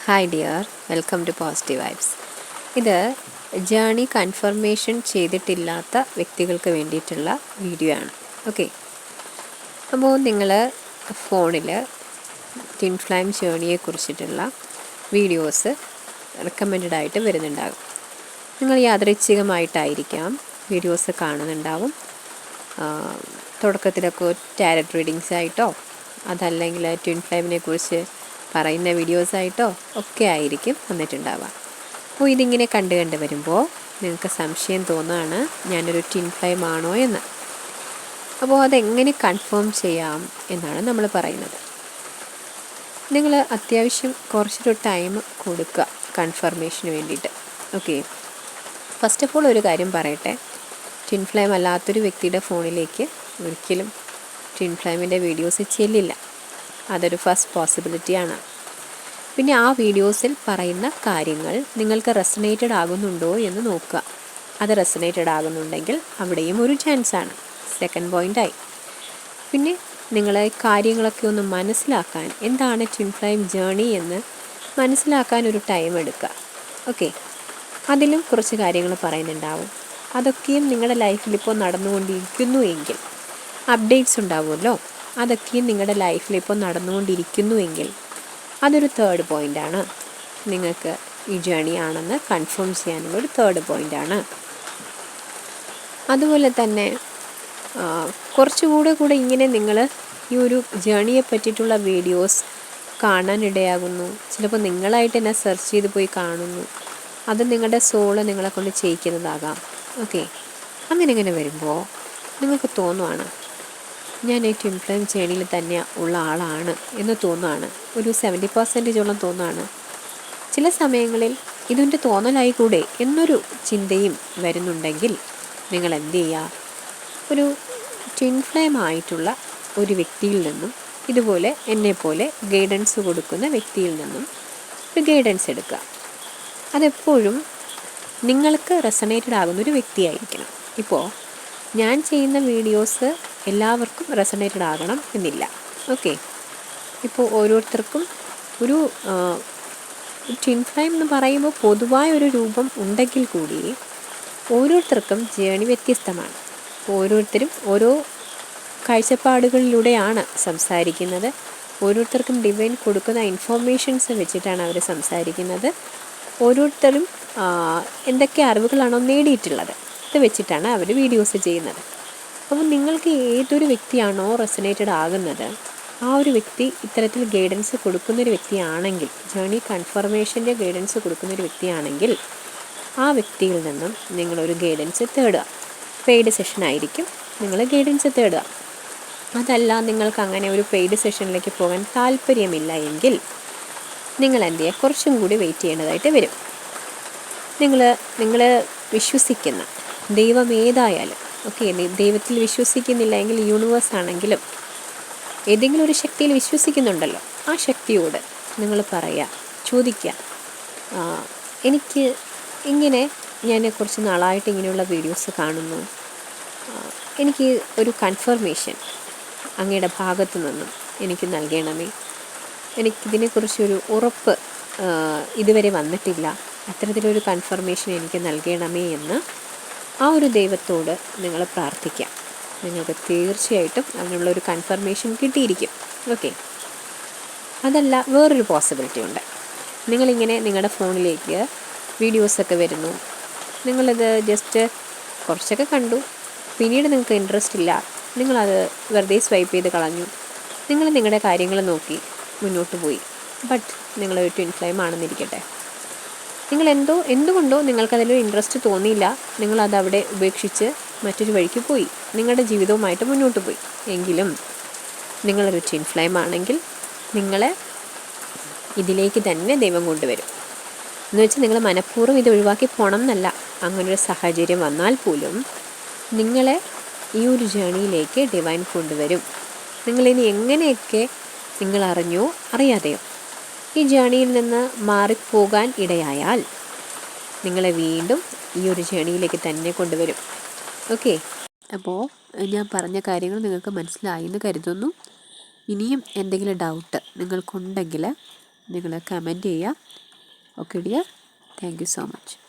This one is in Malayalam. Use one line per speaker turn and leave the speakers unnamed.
Hi dear, welcome to positive vibes. ഇത് ജേണി കൺഫർമേഷൻ ചെയ്തിട്ടില്ലാത്ത വ്യക്തികൾക്ക് വേണ്ടിയിട്ടുള്ള വീഡിയോ ആണ്. ഓക്കെ, അപ്പോൾ നിങ്ങൾ ഫോണിൽ ട്വിൻ ഫ്ലെയിം ജേണിയെ കുറിച്ചിട്ടുള്ള വീഡിയോസ് റെക്കമെൻഡഡ് ആയിട്ട് വരുന്നുണ്ടാകും. നിങ്ങൾ യാദൃച്ഛികമായിട്ടായിരിക്കാം വീഡിയോസ് കാണുന്നുണ്ടാവും. തുടക്കത്തിലൊക്കെ ടാരറ്റ് റീഡിങ്സ് ആയിട്ടോ അതല്ലെങ്കിൽ ട്വിൻ ഫ്ലെയിമിനെ കുറിച്ച് പറയുന്ന വീഡിയോസായിട്ടോ ഒക്കെ ആയിരിക്കും വന്നിട്ടുണ്ടാവുക. അപ്പോൾ ഇതിങ്ങനെ കണ്ട് വരുമ്പോൾ നിങ്ങൾക്ക് സംശയം തോന്നുകയാണ് ഞാനൊരു ട്വിൻ ഫ്ലെയിം ആണോ എന്ന്. അപ്പോൾ അതെങ്ങനെ കൺഫേം ചെയ്യാം എന്നാണ് നമ്മൾ പറയുന്നത്. നിങ്ങൾ അത്യാവശ്യം കുറച്ചൊരു ടൈം കൊടുക്കുക കൺഫർമേഷന് വേണ്ടിയിട്ട്. ഓക്കെ, ഫസ്റ്റ് ഓഫ് ഓൾ ഒരു കാര്യം പറയട്ടെ, ട്വിൻ ഫ്ലെയിം അല്ലാത്തൊരു വ്യക്തിയുടെ ഫോണിലേക്ക് ഒരിക്കലും ട്വിൻ ഫ്ലെയിമിൻ്റെ വീഡിയോസ് ചെല്ലില്ല. അതൊരു ഫസ്റ്റ് പോസിബിലിറ്റിയാണ്. പിന്നെ ആ വീഡിയോസിൽ പറയുന്ന കാര്യങ്ങൾ നിങ്ങൾക്ക് റെസണേറ്റഡ് ആകുന്നുണ്ടോ എന്ന് നോക്കുക. അത് റെസണേറ്റഡ് ആകുന്നുണ്ടെങ്കിൽ അവിടെയും ഒരു ചാൻസാണ്. സെക്കൻഡ് പോയിൻ്റായി. പിന്നെ നിങ്ങൾ കാര്യങ്ങളൊക്കെ ഒന്ന് മനസ്സിലാക്കാൻ, എന്താണ് ട്വിൻ ഫ്ലെയിം ജേണി എന്ന് മനസ്സിലാക്കാൻ ഒരു ടൈം എടുക്കുക. ഓക്കെ, അതിലും കുറച്ച് കാര്യങ്ങൾ പറയുന്നുണ്ടാവും. അതൊക്കെയും നിങ്ങളുടെ ലൈഫിൽ ഇപ്പോൾ നടന്നുകൊണ്ടിരിക്കുന്നു എങ്കിൽ അപ്ഡേറ്റ്സ് ഉണ്ടാവുമല്ലോ, അതൊക്കെയും നിങ്ങളുടെ ലൈഫിൽ ഇപ്പോൾ നടന്നുകൊണ്ടിരിക്കുന്നു എങ്കിൽ അതൊരു തേർഡ് പോയിൻ്റാണ്. നിങ്ങൾക്ക് ഈ ജേണി ആണെന്ന് കൺഫേം ചെയ്യാനുള്ള ഒരു തേർഡ് പോയിൻ്റാണ്. അതുപോലെ തന്നെ കുറച്ചുകൂടെ ഇങ്ങനെ നിങ്ങൾ ഈ ഒരു ജേണിയെ പറ്റിയിട്ടുള്ള വീഡിയോസ് കാണാനിടയാകുന്നു. ചിലപ്പോൾ നിങ്ങളായിട്ട് തന്നെ സെർച്ച് ചെയ്ത് പോയി കാണുന്നു. അത് നിങ്ങളുടെ സോള് നിങ്ങളെ കൊണ്ട് ചെയ്യിക്കുന്നതാകാം. ഓക്കെ, അങ്ങനെ വരുമ്പോൾ നിങ്ങൾക്ക് തോന്നുവാണ് ഞാൻ ഈ ട്വിൻ ഫ്ലെയിം ജേണിയിൽ തന്നെ ഉള്ള ആളാണ് എന്ന് തോന്നുകയാണ്. ഒരു 70% തോന്നുകയാണ്. ചില സമയങ്ങളിൽ ഇതിൻ്റെ തോന്നലായി കൂടെ എന്നൊരു ചിന്തയും വരുന്നുണ്ടെങ്കിൽ നിങ്ങൾ എന്ത് ചെയ്യുക, ഒരു ട്വിൻ ഫ്ലെയിം ആയിട്ടുള്ള ഒരു വ്യക്തിയിൽ നിന്നും ഇതുപോലെ എന്നെപ്പോലെ ഗൈഡൻസ് കൊടുക്കുന്ന വ്യക്തിയിൽ നിന്നും ഒരു ഗൈഡൻസ് എടുക്കുക. അതെപ്പോഴും നിങ്ങൾക്ക് റെസണേറ്റഡ് ആകുന്നൊരു വ്യക്തിയായിരിക്കണം. ഇപ്പോൾ ഞാൻ ചെയ്യുന്ന വീഡിയോസ് എല്ലാവർക്കും റെസണേറ്റഡ് ആകണം എന്നില്ല. ഓക്കെ, ഇപ്പോൾ ഓരോരുത്തർക്കും ഒരു ട്വിൻ ഫ്ലെയിം എന്ന് പറയുമ്പോൾ പൊതുവായ ഒരു രൂപം ഉണ്ടെങ്കിൽ കൂടി ഓരോരുത്തർക്കും ജേണി വ്യത്യസ്തമാണ്. ഓരോരുത്തരും ഓരോ കാഴ്ചപ്പാടുകളിലൂടെയാണ് സംസാരിക്കുന്നത്. ഓരോരുത്തർക്കും ഡിവൈൻ കൊടുക്കുന്ന ഇൻഫോർമേഷൻസ് വെച്ചിട്ടാണ് അവർ സംസാരിക്കുന്നത്. ഓരോരുത്തരും എന്തൊക്കെ അറിവുകളാണോ നേടിയിട്ടുള്ളത് ഇത് വെച്ചിട്ടാണ് അവർ വീഡിയോസ് ചെയ്യുന്നത്. അപ്പോൾ നിങ്ങൾക്ക് ഏതൊരു വ്യക്തിയാണോ റെസണേറ്റഡ് ആകുന്നത് ആ ഒരു വ്യക്തി ഇത്തരത്തിൽ ഗൈഡൻസ് കൊടുക്കുന്നൊരു വ്യക്തിയാണെങ്കിൽ, ജേണി കൺഫർമേഷൻ്റെ ഗൈഡൻസ് കൊടുക്കുന്നൊരു വ്യക്തിയാണെങ്കിൽ ആ വ്യക്തിയിൽ നിന്നും നിങ്ങളൊരു ഗൈഡൻസ് തേടുക. പെയ്ഡ് സെഷനായിരിക്കും നിങ്ങൾ ഗൈഡൻസ് തേടുക. അതല്ല നിങ്ങൾക്ക് അങ്ങനെ ഒരു പെയ്ഡ് സെഷനിലേക്ക് പോകാൻ താല്പര്യമില്ല എങ്കിൽ നിങ്ങൾ എന്ത് ചെയ്യുക, കുറച്ചും കൂടി വെയിറ്റ് ചെയ്യേണ്ടതായിട്ട് വരും. നിങ്ങൾ വിശ്വസിക്കുന്ന ദൈവം ഏതായാലും, ഓക്കെ, ദൈവത്തിൽ വിശ്വസിക്കുന്നില്ല എങ്കിൽ യൂണിവേഴ്സ് ആണെങ്കിലും ഏതെങ്കിലും ഒരു ശക്തിയിൽ വിശ്വസിക്കുന്നുണ്ടല്ലോ, ആ ശക്തിയോട് നിങ്ങൾ പറയുക, ചോദിക്കുക, എനിക്ക് ഇങ്ങനെ ഞാൻ കുറച്ച് നാളായിട്ട് ഇങ്ങനെയുള്ള വീഡിയോസ് കാണുന്നു, എനിക്ക് ഒരു കൺഫർമേഷൻ അങ്ങയുടെ ഭാഗത്തു നിന്നും എനിക്ക് നൽകണമേ, എനിക്കിതിനെക്കുറിച്ചൊരു ഉറപ്പ് ഇതുവരെ വന്നിട്ടില്ല, അത്തരത്തിലൊരു കൺഫർമേഷൻ എനിക്ക് നൽകണമേ എന്ന് ആ ഒരു ദൈവത്തോട് നിങ്ങൾ പ്രാർത്ഥിക്കാം. നിങ്ങൾക്ക് തീർച്ചയായിട്ടും അതിനുള്ളൊരു കൺഫർമേഷൻ കിട്ടിയിരിക്കും. ഓക്കെ, അതല്ല വേറൊരു പോസിബിലിറ്റി ഉണ്ട്. നിങ്ങളിങ്ങനെ നിങ്ങളുടെ ഫോണിലേക്ക് വീഡിയോസൊക്കെ വരുന്നു, നിങ്ങളത് ജസ്റ്റ് കുറച്ചൊക്കെ കണ്ടു, പിന്നീട് നിങ്ങൾക്ക് ഇൻട്രസ്റ്റ് ഇല്ല, നിങ്ങളത് വെറുതെ സ്വൈപ്പ് ചെയ്ത് കളഞ്ഞു, നിങ്ങൾ നിങ്ങളുടെ കാര്യങ്ങൾ നോക്കി മുന്നോട്ട് പോയി. ബട്ട് നിങ്ങളൊരു ട്വിൻ ഫ്ലെയിം ആണെന്നിരിക്കട്ടെ, നിങ്ങൾ എന്തുകൊണ്ടോ നിങ്ങൾക്കതിലൊരു ഇൻട്രസ്റ്റ് തോന്നിയില്ല, നിങ്ങളത് അവിടെ ഉപേക്ഷിച്ച് മറ്റൊരു വഴിക്ക് പോയി, നിങ്ങളുടെ ജീവിതവുമായിട്ട് മുന്നോട്ട് പോയി. എങ്കിലും നിങ്ങളൊരു ട്വിൻ ഫ്ലെയിം ആണെങ്കിൽ നിങ്ങളെ ഇതിലേക്ക് തന്നെ ദൈവം കൊണ്ടുവരും. എന്ന് വെച്ചാൽ നിങ്ങൾ മനഃപൂർവ്വം ഇത് ഒഴിവാക്കി പോകണം എന്നല്ല. അങ്ങനൊരു സാഹചര്യം വന്നാൽ പോലും നിങ്ങളെ ഈ ഒരു ജേണിയിലേക്ക് ഡിവൈൻ കൊണ്ടുവരും. നിങ്ങളിനി എങ്ങനെയൊക്കെ നിങ്ങൾ അറിഞ്ഞോ അറിയാതെയോ ഈ ജേണിയിൽ നിന്ന് മാറിപ്പോകാൻ ഇടയായാൽ നിങ്ങളെ വീണ്ടും ഈ ഒരു ജേണിയിലേക്ക് തന്നെ കൊണ്ടുവരും. ഓക്കെ, അപ്പോൾ ഞാൻ പറഞ്ഞ കാര്യങ്ങൾ നിങ്ങൾക്ക് മനസ്സിലായി എന്ന് കരുതുന്നു. ഇനിയും എന്തെങ്കിലും ഡൗട്ട് നിങ്ങൾക്കുണ്ടെങ്കിൽ നിങ്ങൾ കമൻറ്റ് ചെയ്യുക. Okay dear, thank you so much.